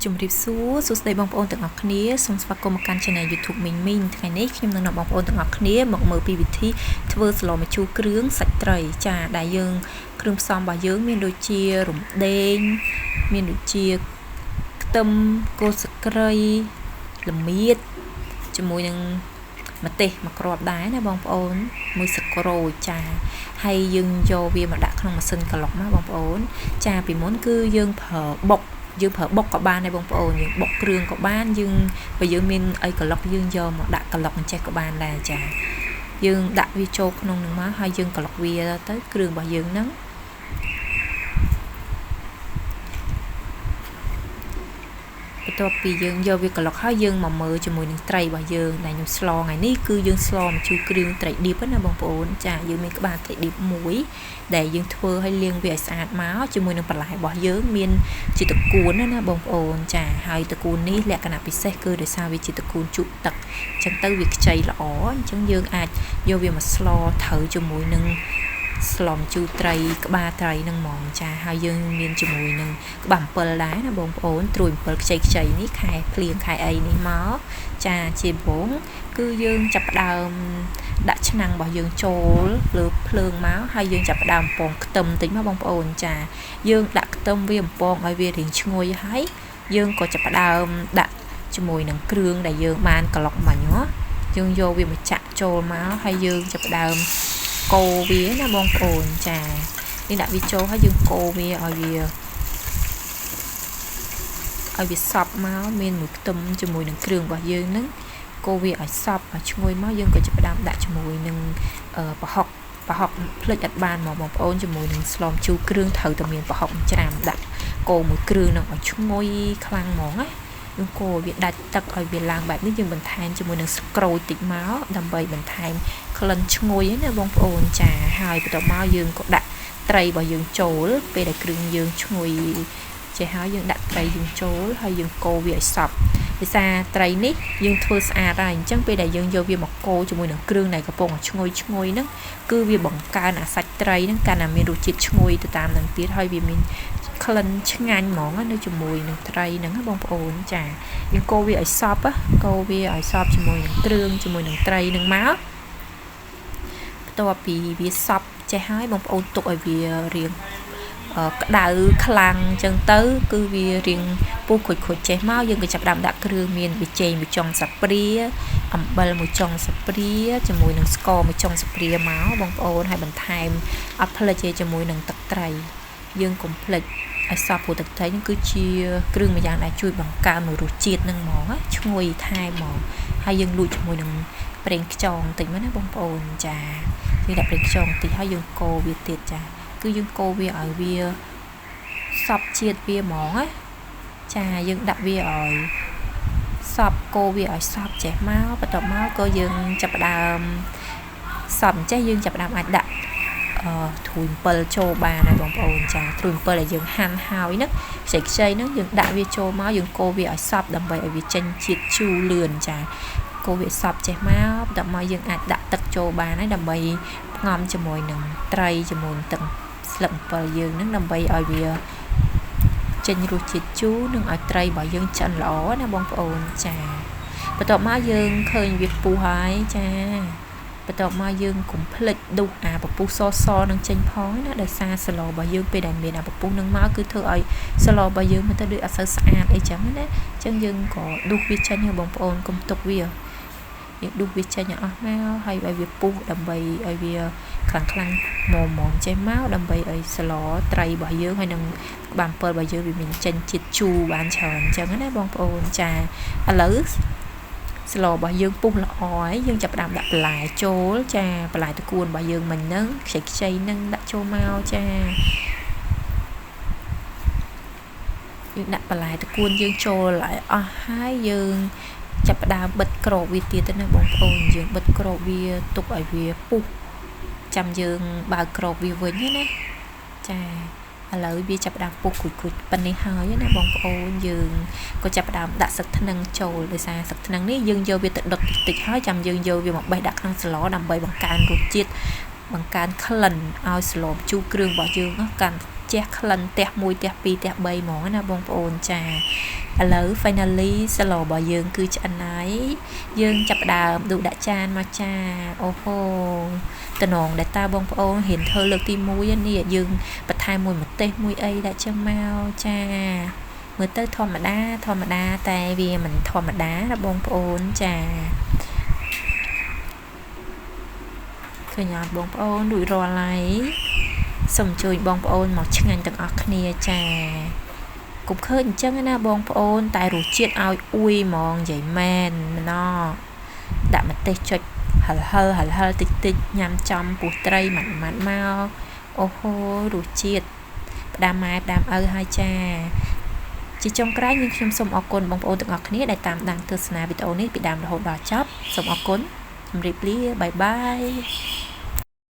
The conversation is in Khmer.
ជំរាបសួរសួស្តីបងប្អូនទាំងអស់គ្នាសូមស្វាគមន៍មកកាន់ Channel YouTube មីងមីងថ្ងៃនេះខ្ញុំនឹងនាំបងប្អូនទាំងអស់គ្នាមកមើលពីវិធីធ្វើស្លម្ជូរគ្រឿងសាច់ត្រីចាដែលយើងគ្រឿងផ្សំរបស់យើងមានដូចជារំដេងមានដូចជាខ្ទឹមគល់ស្ក្រៃល្មៀតជាមួយនឹងម្ទេសមួយគ្រាប់ដែរណាបងប្អូនមួយសឹកក្រូចចាហើយយើងយកវាមកដាក់ក្នុងម៉ាស៊ីនក្លុកណាបងប្អូនចាពីមុនគឺយើងប្រើបុកក៏បានដែរបងប្អូនយើងបុកគ្រឿងក៏បានយើងបើយើងមានអីក្លុកយើងយកមកដាក់ក្លុកអញ្ចេះក៏បានដែរចាយើងដាក់វាចូលក្នុងនឹងមកហើយយើងក្លុកវាទៅគ្រឿងរបស់យើងហ្នឹងបន្ទាប់ពីយើងយកវាក្លុកហើយយើងមកមើលជាមួយនឹងត្រីរបស់យើងដែលខ្ញុំស្លថ្ងៃនេះគឺយើងស្លម្ជូរគ្រឿងត្រីឌីបណាបងប្អូនចាយើងមានក្បាលត្រីឌីបមួយដែលយើងធ្វើឲ្យលាងវាឲ្យស្អាតមកជាមួយនឹងបន្លែរបស់យើងមានជាតកួនណាបងប្អូនចាហើយតកួននេះលក្ខណៈពិសេសគឺដោយសារវាជាតកួនជក់ទឹកអញ្ចឹងទៅវាខ្ចីល្អអញ្ចឹងយើងអាចយកវាមកស្លត្រូវជាមួយនឹងស្លម្ជូរត្រីក្បាលត្រីនឹងហ្មងចាហើយយើងមានជាមួយនឹងក្បាលអំពិលដែរណាបងប្អូនត្រួយអំពិលខ្ចីនេះខែភ្លៀងខែអីនេះមកចាជាបងគឺយើងចាប់ផ្ដើមដាក់ឆ្នាំងរបស់យើងចូលលើភ្លើងមកហើយយើងចាប់ផ្ដើមបំពងខ្ទឹមតិចមកបងប្អូនចាយើងដាក់ខ្ទឹមវាបំពងឲ្យវារៀងឈ្ងុយហើយយើងក៏ចាប់ផ្ដើមដាក់ជាមួយនឹងគ្រឿងដែលយើងបានក្លុកមិញហ៎យើងយកវាមកចាក់ចូលមកហើយយើងចាប់ផ្ដើមកូរវាណាបងប្អូនចានេះដាក់វាចូលហើយយើងកូរវាឲ្យវាសប់មកមានមួយខ្ទឹមជាមួយនឹងគ្រឿងរបស់យើងហ្នឹងកូរវាឲ្យសប់ឲ្យឈ្ងុយមកយើងក៏ចាប់ផ្ដើមដាក់ជាមួយនឹងប្រហុកផ្លិចអត់បានមកបងប្អូនជាមួយនឹងស្លម្ជូរគ្រឿងត្រូវតែមានប្រហុកច្រាមដាក់កូរមួយគ្រឿងហ្នឹងឲ្យឈ្ងុយខ្លាំងហ្មងណាយើងកូរវាដាច់ទឹកឲ្យវាឡើងបែបនេះយើងបន្ថែមជាមួយនឹងស្ក្រូចតិចមកដើម្បីបន្ថែមក្លិនឈ្ងុយណាបងប្អូនចាហើយបន្ទាប់មកយើងក៏ដាក់ត្រីរបស់យើងចូលពេលដែលគ្រឿងយើងឈ្ងុយចេះហើយយើងដាក់ត្រីយើងចូលហើយយើងកូរវាឲ្យសព្វដោយសារត្រីនេះយើងធ្វើស្អាតហើយអញ្ចឹងពេលដែលយើងយកវាមកកូរជាមួយនឹងគ្រឿងដែលកំពុងឈ្ងុយហ្នឹងគឺវាបង្កើនអាសាច់ត្រីហ្នឹងកាន់តែមានរសជាតិឈ្ងុយទៅតាមនឹងទៀតហើយវាមានក្លិនឆ្ងាញ់ហ្មងនៅជាមួយនឹងត្រីហ្នឹងបងប្អូនចាយើងកូរវាឲ្យសព្វជាមួយនឹងគ្រឿងជាមួយនឹងត្រីហ្នឹងមកបន្ទាប់ពីវាសព្វចេះហើយបងប្អូនទុកឲ្យវារៀងក្តៅខ្លាំងអញ្ចឹងទៅគឺវារៀងពុះខូចចេះមកយើងក៏ចាប់ផ្ដើមដាក់គ្រឿងមានប៊ីចេងមួយចុងសាព្រាអំបិលមួយចុងសាព្រាជាមួយនឹងស្ករមួយចុងសាព្រាមកបងប្អូនហើយបន្ថែមអត់ផ្លិចទេជាមួយនឹងទឹកត្រីយើងកុំភ្លេចឲ្យសព្វព្រោះទឹកត្រីនេះគឺជាគ្រឿងមួយយ៉ាងដែលជួយបង្កើនរសជាតិនឹងហ្មងឈ្ងុយថែមហ្មងហើយយើងលួចជាមួយនឹងប្រេងខ្យងតិចមកណាបងប្អូនចាយើងដាក់ប្រេងខ្យងតិចហើយយើងកូរវាទៀតចាគឺយើងកូរវាឲ្យវាសព្វជាតិវាហ្មងណាចាយើងដាក់វាឲ្យសព្វកូរវាឲ្យសព្វចេះមកបន្ទាប់មកក៏យើងចាប់ផ្ដើមសព្វចេះយើងចាប់ផ្ដើមអាចដាក់ត្រួយអំពិលចូលបានហើយបងប្អូនចាត្រួយអំពិលដែលយើងហាន់ហើយហ្នឹងខ្ចីហ្នឹងយើងដាក់វាចូលមកយើងកូរវាឲ្យសព្វដើម្បីឲ្យវាចេញជាតិជូរលឿនចាកូរវាសព្វចេះមកបន្ទាប់មកយើងអាចដាក់ទឹកចូលបានហើយដើម្បីផ្ងំជាមួយនឹងត្រីជាមួយនឹងទឹកស្លឹកអំពិលយើងហ្នឹងដើម្បីឲ្យវាចេញរសជាតិជូរនិងឲ្យត្រីរបស់យើងឆ្អិនល្អណាបងប្អូនចាបន្ទាប់មកយើងឃើញវាពុះហើយចាបន្ទាប់មកយើងកុំភ្លេចដុសអាពពុះសនឹងចេញផងណាដោយសារស្លរបស់យើងពេលដែលមានអាពពុះនឹងមកគឺធ្វើឲ្យស្លរបស់យើងមិនទៅដូចអត់សូវស្អាតអីចឹងណាអញ្ចឹងយើងក៏ដុសវាចេញបងប្អូនកុំទុកវាយើងដុសវាចេញឲ្យអស់មកហើយឲ្យវាពុះដើម្បីឲ្យវាខ្លាំងមុំចេញមកដើម្បីឲ្យស្លត្រីរបស់យើងហើយនឹងក្បាលអំពិលរបស់យើងវាមានចេញជាតិជូរបានច្រើនអញ្ចឹងណាបងប្អូនចាឥឡូវស្លរបស់យើងពុះល្អហើយយើងចាប់ផ្ដើមដាក់បន្លែចូលចាបន្លែតកួនរបស់យើងមិញហ្នឹងខ្ចីហ្នឹងដាក់ចូលមកចាយើងដាក់បន្លែតកួនយើងចូលឲ្យអស់ហើយយើងចាប់ផ្ដើមបិទក្របវាទៀតទៅណាបងប្អូនយើងបិទក្របវាទុកឲ្យវាពុះចាំយើងបើកក្របវាវិញណាចាឥឡូវវាចាប់ផ្ដើមពុះគួចប៉ុណ្នេះហើយណាបងប្អូនយើងក៏ចាប់ផ្ដើមដាក់សឹកថ្នាំងចូលដោយសារសឹកថ្នាំងនេះយើងយកវាទៅដុតតិចហើយចាំយើងយកវាមកបេះដាក់ក្នុងស្លដើម្បីបង្កើនរសជាតិបង្កើនក្លិនឲ្យស្លម្ជូរគ្រឿងរបស់យើងកាន់ chè khăn tẹt mùi tẹt pi tẹt bay mỏ na bông ôn trà lỡ finally sẽ lò bỏ dương cứ chân ấy dương chập đà đủ đã chan mà cha ô hô tần nòng để ta bông ôn hiện thơ lực tim mũi nè dương bật hai mùi một tê mùi ấy đã chân mau cha mới tới thò mà đa tại vì mình thò mà đá là bông ôn trà khởi nhọt bông ôn đuổi rò lấy xong chui bông ôn một chiếc ngành từng ọc nia trà cũng khơi chân na bông ôn tại rủ chiết ao ui mòn vậy men nó đã mà tê chọi hở hơi tịch nhằm trong bụt tray mặn mau ô hô rủ chiết đam hai cha chỉ trong cái nhưngខ្ញុំសូមអរគុណបងប្អូនទាំងអស់គ្នាដែលតាមដានទស្សនាវីដេអូនេះពីដើមរហូតដល់ចប់សូមអរគុណជម្រាបលាបាយបាយ